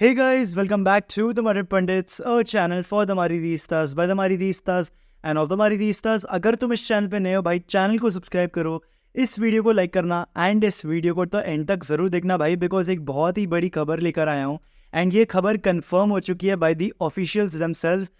Hey guys, welcome back to the Madrid Pundits, a channel for the Madridistas by the Madridistas and of the Madridistas. अगर तुम इस channel पे नए हो भाई, चैनल को सब्सक्राइब करो, इस वीडियो को लाइक करना एंड इस वीडियो को तो एंड तक जरूर देखना भाई, बिकॉज एक बहुत ही बड़ी खबर लेकर आया हूँ एंड ये खबर कंफर्म हो चुकी है by the officials themselves.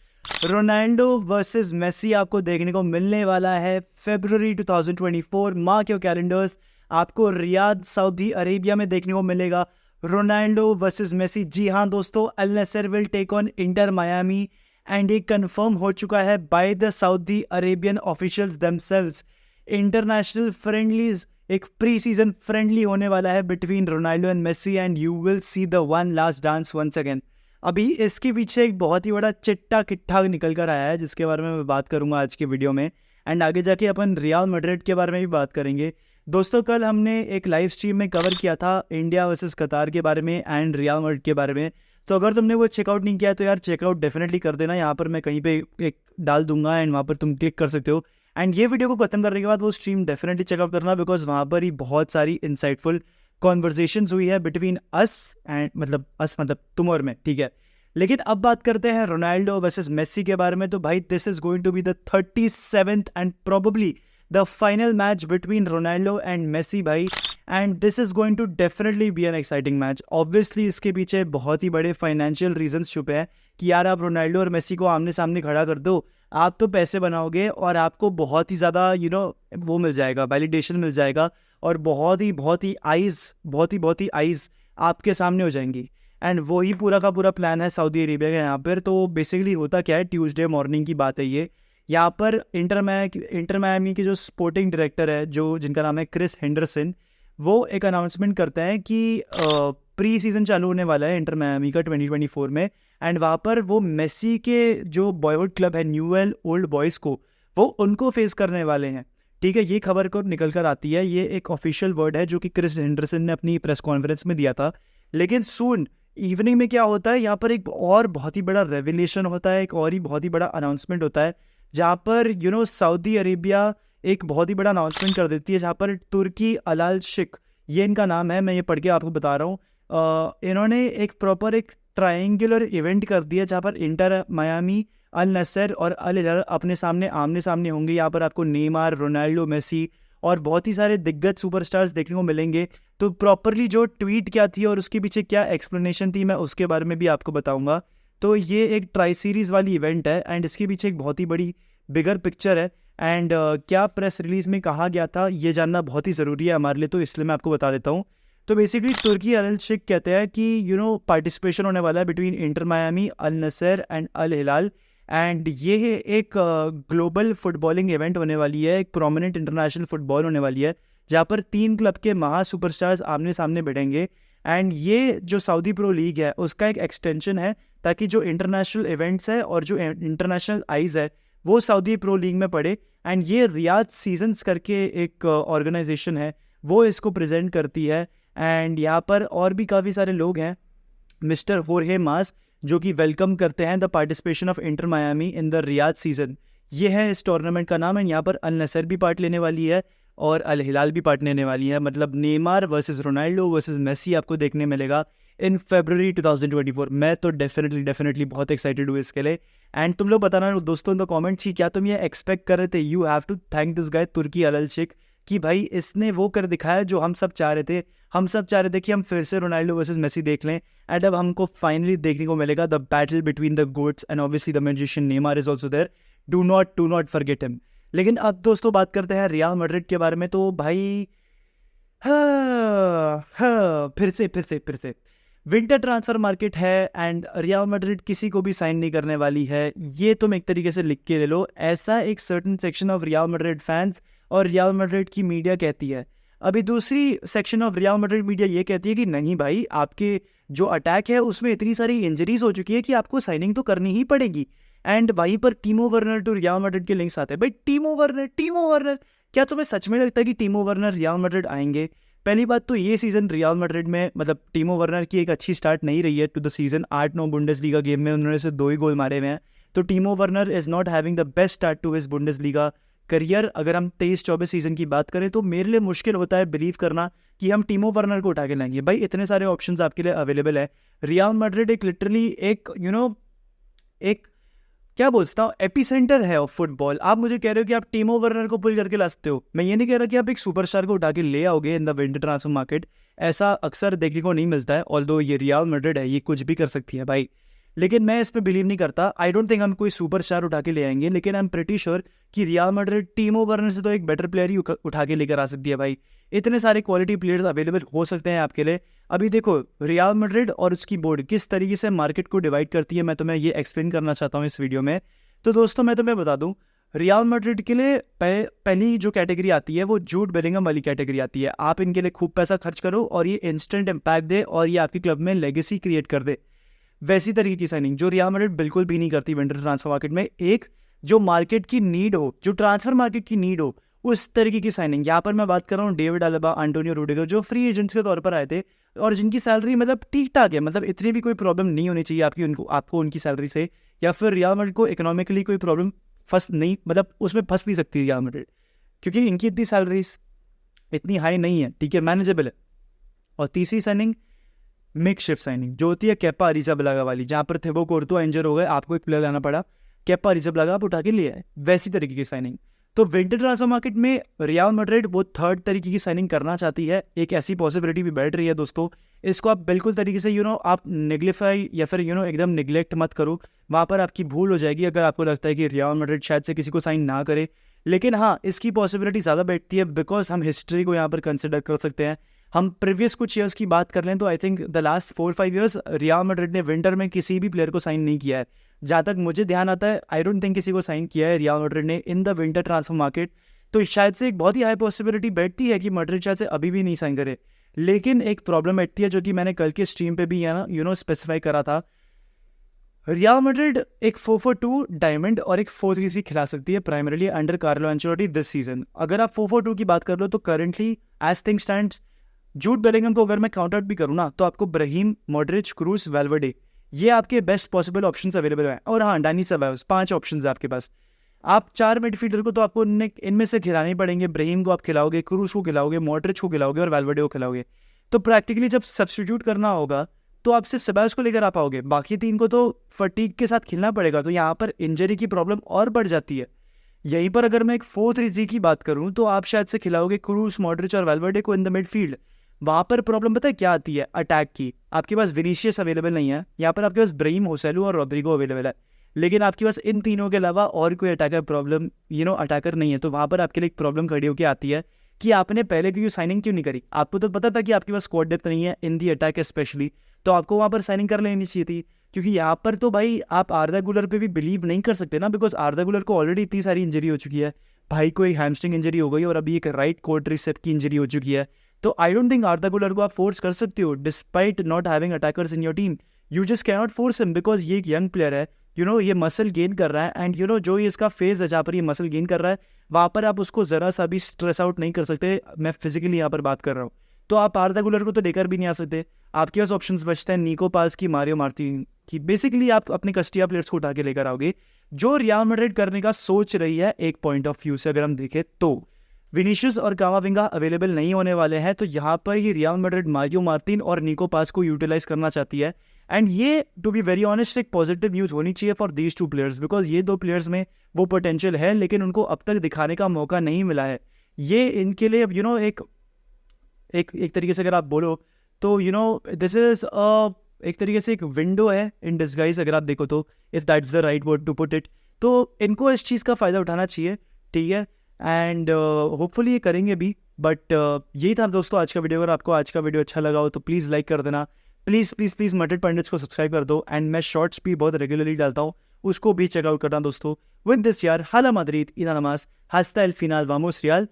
Ronaldo versus Messi आपको देखने को मिलने वाला है फरवरी 2024। मार्क योर कैलेंडर्स, आपको रियाद सऊदी अरेबिया में देखने को मिलेगा रोनाल्डो वर्सेस मेसी। जी हाँ दोस्तों, Al Nassr will take on Inter Miami and ये कंफर्म हो चुका है by the Saudi Arabian officials themselves. International friendlies, एक प्री सीजन फ्रेंडली होने वाला है between Ronaldo and Messi and you will see the one last dance once again. अभी इसके पीछे एक बहुत ही बड़ा चिट्टा किट्ठा निकल कर आया है जिसके बारे में मैं बात करूंगा आज के वीडियो में एंड आगे जाके अपन रियल मैड्रिड के बारे में भी बात करेंगे। दोस्तों कल हमने एक लाइव स्ट्रीम में कवर किया था इंडिया वर्सेस कतार के बारे में एंड रियल मैड्रिड के बारे में, तो अगर तुमने वो चेकआउट नहीं किया तो यार चेकआउट डेफिनेटली कर देना। यहाँ पर मैं कहीं पे एक डाल दूंगा एंड वहाँ पर तुम क्लिक कर सकते हो एंड ये वीडियो को खत्म करने के बाद वो स्ट्रीम डेफिनेटली चेकआउट करना, बिकॉज वहाँ पर ही बहुत सारी इंसाइटफुल कॉन्वर्जेशंस हुई है बिटवीन अस एंड मतलब तुम और मैं, ठीक है। लेकिन अब बात करते हैं रोनाल्डो वर्सेस मेसी के बारे में। तो भाई this is going to be the 37th and probably the final match between Ronaldo and Messi भाई, and this is going to definitely be an exciting match. Obviously इसके पीछे बहुत ही बड़े फाइनेंशियल रीजंस छुपे हैं कि यार आप रोनाल्डो और मेसी को आमने सामने खड़ा कर दो, आप तो पैसे बनाओगे और आपको बहुत ही ज़्यादा वो मिल जाएगा, वैलिडेशन मिल जाएगा और बहुत ही आइज़ आपके सामने हो जाएंगी। एंड वही पूरा का पूरा प्लान है सऊदी अरेबिया का यहाँ पर। तो बेसिकली होता क्या है, ट्यूसडे मॉर्निंग की बात है ये। यहाँ पर इंटर मायामी के जो स्पोर्टिंग डायरेक्टर है जो जिनका नाम है क्रिस हेंडरसन, वो एक अनाउंसमेंट करते हैं कि प्री सीजन चालू होने वाला है इंटर मायामी का 2024 में एंड वहाँ पर वो मेसी के जो बॉयहुड क्लब है न्यूएल ओल्ड बॉयज़ को, वो उनको फेस करने वाले हैं। ठीक है, ये खबर को निकल कर आती है, ये एक ऑफिशियल वर्ड है जो कि क्रिस हेंडरसन ने अपनी प्रेस कॉन्फ्रेंस में दिया था। लेकिन सून इवनिंग में क्या होता है, यहाँ पर एक और बहुत ही बड़ा रेवलेशन होता है, एक और ही बहुत ही बड़ा अनाउंसमेंट होता है जहाँ पर सऊदी अरेबिया एक बहुत ही बड़ा अनाउंसमेंट कर देती है, जहाँ पर तुर्की अलाल शिक, ये इनका नाम है, मैं ये पढ़ के आपको बता रहा हूँ। इन्होंने एक प्रॉपर एक ट्रायंगुलर इवेंट कर दिया जहाँ पर इंटर मायामी, अल नसर और अल हिलाल आमने सामने होंगे। यहाँ पर आपको नेमार, रोनाल्डो, मेसी और बहुत ही सारे दिग्गज सुपरस्टार्स देखने को मिलेंगे। तो प्रॉपरली जो ट्वीट क्या थी और उसके पीछे क्या एक्सप्लेनेशन थी, मैं उसके बारे में भी आपको बताऊंगा। तो ये एक ट्राई सीरीज़ वाली इवेंट है एंड इसके पीछे एक बहुत ही बड़ी बिगर पिक्चर है एंड क्या प्रेस रिलीज में कहा गया था ये जानना बहुत ही ज़रूरी है हमारे लिए, तो इसलिए मैं आपको बता देता हूँ। तो बेसिकली तुर्की अल शिक कहते हैं कि पार्टिसिपेशन होने वाला है between Inter Miami, Al Nassr and Al Hilal and ये एक ग्लोबल फुटबॉलिंग इवेंट होने वाली है, एक प्रोमिनेंट इंटरनेशनल फुटबॉल होने वाली है जहाँ पर 3 क्लब के महा सुपरस्टार्स आमने सामने बैठेंगे एंड ये जो सऊदी प्रो लीग है उसका एक एक्सटेंशन है ताकि जो इंटरनेशनल इवेंट्स है और जो इंटरनेशनल आइज़ है वो सऊदी प्रो लीग में पड़े। एंड ये रियाद सीजन्स करके एक ऑर्गेनाइजेशन है, वो इसको प्रेजेंट करती है एंड यहाँ पर और भी काफ़ी सारे लोग हैं। मिस्टर होर्हे मास जो कि वेलकम करते हैं the participation of inter Miami in the Riyadh season, ये है इस टूर्नामेंट का नाम। एंड यहाँ पर अल नसर भी पार्ट लेने वाली है और अल हिलाल भी पार्ट लेने वाली है, मतलब Neymar versus Ronaldo versus Messi आपको देखने मिलेगा इन फरवरी 2024। मैं तो डेफिनेटली बहुत एक्साइटेड हूँ इसके लिए एंड तुम लोग बताना दोस्तों इन द कमेंट्स कि क्या तुम ये एक्सपेक्ट कर रहे थे। You have to thank this guy Turki Al Sheikh कि भाई इसने वो कर दिखाया जो हम सब चाह रहे थे। हम सब चाह रहे थे कि हम फिर से रोनाल्डो वर्सेस मेसी देख लें एंड अब हमको फाइनली देखने को मिलेगा the battle between the GOATs and obviously the magician Neymar is also there, do not forget him. लेकिन अब दोस्तों बात करते हैं रियल मैड्रिड के बारे में। तो भाई फिर से विंटर ट्रांसफर मार्केट है एंड रियल मैड्रिड किसी को भी साइन नहीं करने वाली है, ये तुम एक तरीके से लिख के ले लो। ऐसा एक certain section of real Madrid fans और रियल मैड्रिड की मीडिया कहती है। अभी दूसरी section of real Madrid media ये कहती है कि नहीं भाई, आपके जो अटैक है उसमें इतनी सारी इंजरीज हो चुकी है कि आपको साइनिंग तो करनी ही पड़ेगी। एंड वहीं पर Timo Werner to Real Madrid के लिंक्स आते हैं। भाई टीमो वर्नर, क्या तुम्हें सच में लगता है कि टीमो वर्नर रियल मैड्रिड आएंगे? पहली बात तो ये सीज़न रियल मैड्रिड में मतलब टीमो वर्नर की एक अच्छी स्टार्ट नहीं रही है to the season. 8-9 Bundesliga game में उन्होंने से 2 ही गोल मारे हुए हैं, तो Timo Werner is not having the best start to his Bundesliga career अगर हम 23-24 सीजन की बात करें तो मेरे लिए मुश्किल होता है बिलीव करना कि हम टीमो वर्नर को उठा के लाएंगे। भाई इतने सारे ऑप्शंस आपके लिए अवेलेबल है। रियल मैड्रिड एक लिटरली एक एक क्या बोलता हूँ एपिसेंटर है ऑफ फुटबॉल। आप मुझे कह रहे हो कि आप टीमो वर्नर को पुल करके ला सकते हो। मैं ये नहीं कह रहा कि आप एक सुपरस्टार को उठा के ले आओगे in the winter transfer market, ऐसा अक्सर देखने को नहीं मिलता है। ऑल्दो ये रियल मैड्रिड है, ये कुछ भी कर सकती है भाई, लेकिन मैं इस पर बिलीव नहीं करता। आई डोंट थिंक हम कोई सुपरस्टार उठा के ले आएंगे, लेकिन आई एम प्रीटी श्योर कि रियल मैड्रिड टीमो वर्नर से तो एक बेटर प्लेयर ही उठा के लेकर आ सकती है भाई। इतने सारे क्वालिटी प्लेयर्स अवेलेबल हो सकते हैं आपके लिए। अभी देखो रियल मैड्रिड और उसकी बोर्ड किस तरीके से मार्केट को डिवाइड करती है, मैं तुम्हें ये एक्सप्लेन करना चाहता हूँ इस वीडियो में। तो दोस्तों मैं तुम्हें बता दूं, रियल मैड्रिड के लिए पहली जो कैटेगरी आती है वो जूड बेलिंगम वाली कैटेगरी आती है। आप इनके लिए खूब पैसा खर्च करो और ये इंस्टेंट इम्पैक्ट दे और ये आपके क्लब में लेगेसी क्रिएट कर दे। वैसी तरीके की साइनिंग जो रियल मैड्रिड बिल्कुल भी नहीं करती विंटर ट्रांसफर मार्केट में। एक जो मार्केट की नीड हो, जो ट्रांसफर मार्केट की नीड हो, उस तरीके की साइनिंग। यहाँ पर मैं बात कर रहा हूँ डेविड अल्बा, एंटोनियो रुडिगर, जो फ्री एजेंट्स के तौर पर आए थे और जिनकी सैलरी मतलब ठीक ठाक है, मतलब इतनी भी कोई प्रॉब्लम नहीं होनी चाहिए आपको उनकी सैलरी से, या फिर रियल मैड्रिड को इकोनॉमिकली कोई प्रॉब्लम मतलब उसमें फंस नहीं सकती रियल मैड्रिड, क्योंकि इनकी इतनी सैलरीज इतनी हाई नहीं है, ठीक है, मैनेजेबल है। और तीसरी साइनिंग मेकशिफ्ट साइनिंग जो होती है केपा अरिज़ाबलागा वाली, जहाँ पर थिबो कोर्तुआ इंजर हो गए, आपको एक प्लेयर लाना पड़ा, केपा अरिज़ाबलागा आप उठा के लिए आए, वैसी तरीके की साइनिंग। तो विंटर ट्रांसफर मार्केट में रियल मैड्रिड वो थर्ड तरीके की साइनिंग करना चाहती है। एक ऐसी पॉसिबिलिटी भी बैठ रही है दोस्तों, इसको आप बिल्कुल तरीके से आप नेग्लिफाई या फिर एकदम निगलेक्ट मत करो। वहाँ पर आपकी भूल हो जाएगी अगर आपको लगता है कि रियल मैड्रिड शायद से किसी को साइन ना करे। लेकिन हाँ, इसकी पॉसिबिलिटी ज़्यादा बैठती है बिकॉज हम हिस्ट्री को यहाँ पर कंसिडर कर सकते हैं। हम प्रीवियस कुछ ईयर्स की बात कर लें तो I think the last 4-5 years real Madrid ने विंटर में किसी भी प्लेयर को साइन नहीं किया है। जहाँ तक मुझे ध्यान आता है आई डोंट थिंक किसी को साइन किया है रियल मैड्रिड ने in the winter transfer market. तो शायद से एक बहुत ही हाई पॉसिबिलिटी बैठती है कि मैड्रिड शायद से अभी भी नहीं साइन करे। लेकिन एक प्रॉब्लम बैठती है जो कि मैंने कल के स्ट्रीम पे भी स्पेसिफाई करा था। रियल मैड्रिड एक 4-4-2 डायमंड और एक 4-3-3 खिला सकती है primarily under Carlo Ancelotti this season. अगर आप 4-4-2 की बात कर लो तो currently as thing stands Jude Bellingham को अगर मैं काउंट आउट भी करूँ ना तो आपको ब्राहीम, मॉड्रिच, क्रूस, वेल्वर्डे, ये आपके बेस्ट पॉसिबल ऑप्शंस अवेलेबल हैं। और हाँ, डैनी सेबायोस, 5 ऑप्शंस है आपके पास। आप 4 मिडफील्डर को तो आपको इनमें से खिलाने ही पड़ेंगे। ब्राहीम को आप खिलाओगे, क्रूस को खिलाओगे, मॉड्रिच को खिलाओगे और वेल्वर्डे को खिलाओगे। तो प्रैक्टिकली जब सब्स्टिट्यूट करना होगा तो आप सिर्फ सेबायोस को लेकर आ पाओगे, बाकी 3 को तो फटीक के साथ खेलना पड़ेगा। तो यहाँ पर इंजरी की प्रॉब्लम और बढ़ जाती है। यहीं पर अगर मैं एक 4-3-3 की बात करूँ तो आप शायद से खिलाओगे क्रूस, मॉड्रिच और वेल्वर्डे को इन द मिडफील्ड। वहाँ पर प्रॉब्लम पता है क्या आती है अटैक की, आपके पास विनीशियस अवेलेबल नहीं है, यहाँ पर आपके पास ब्राहीम, होसेलू और रोड्रिगो अवेलेबल है, लेकिन आपके पास इन तीनों के अलावा और कोई अटैकर प्रॉब्लम अटैकर नहीं है। तो वहाँ पर आपके लिए एक प्रॉब्लम खड़ी होकर आती है कि आपने पहले क्यों साइनिंग क्यों नहीं करी। आपको तो पता था कि आपके पास स्क्वाड डेप्थ नहीं है इन दी अटैक स्पेशली, तो आपको वहाँ पर साइनिंग कर लेनी चाहिए थी। क्योंकि यहाँ पर तो भाई आप आर्दा गुलर पे भी बिलीव नहीं कर सकते ना, बिकॉज आर्दा गुलर को ऑलरेडी इतनी सारी इंजरी हो चुकी है, भाई को एक हैमस्ट्रिंग इंजरी हो गई और अभी एक राइट क्वाड्रिसेप्स की इंजरी हो चुकी है। तो आई डोंट थिंक आर्दा गुलर को आप फोर्स कर सकते हो despite not having attackers in your team. You just can not force him because ये एक यंग प्लेयर है, ये मसल गेन कर रहा है एंड जो ये इसका फेज है जहाँ पर ये मसल गेन कर रहा है, वहाँ पर आप उसको ज़रा सा भी स्ट्रेस आउट नहीं कर सकते। मैं फिजिकली यहाँ पर बात कर रहा हूँ। तो आप आर्दा गुलर को तो लेकर भी नहीं आ सकते। आपके पास ऑप्शंस बचते हैं निको पास की, मारियो मार्टिन की। बेसिकली आप अपने कस्टिया प्लेयर्स को उठा के लेकर आओगे, जो रियल मैड्रिड करने का सोच रही है एक पॉइंट ऑफ व्यू से अगर हम देखें तो। विनीशियस और कामाविंगा अवेलेबल नहीं होने वाले हैं, तो यहाँ पर ही रियल मैड्रिड मारियो मार्टिन और निको पास को यूटिलाइज करना चाहती है। एंड ये टू बी वेरी ऑनेस्ट एक पॉजिटिव न्यूज़ होनी चाहिए फॉर दीज 2 प्लेयर्स, बिकॉज ये 2 प्लेयर्स में वो पोटेंशियल है लेकिन उनको अब तक दिखाने का मौका नहीं मिला है। ये इनके लिए एक तरीके से अगर आप बोलो तो दिस इज एक तरीके से एक विंडो है इन डिस्गाइज अगर आप देखो तो, if that's the right word to put it. तो इनको इस चीज़ का फ़ायदा उठाना चाहिए, ठीक है, एंड होपफुली ये करेंगे भी। बट यही था दोस्तों आज का वीडियो। अगर आपको आज का वीडियो अच्छा लगा हो तो प्लीज़ लाइक कर देना, please please please Madrid pandits को सब्सक्राइब कर दो। एंड मैं शॉर्ट्स भी बहुत रेगुलरली डालता हूँ, उसको भी चेकआउट करना दोस्तों। विद दिस यार हाला माद्रिद, इना नमाज, हस्ता एल फिनाल, वामोस रियाल,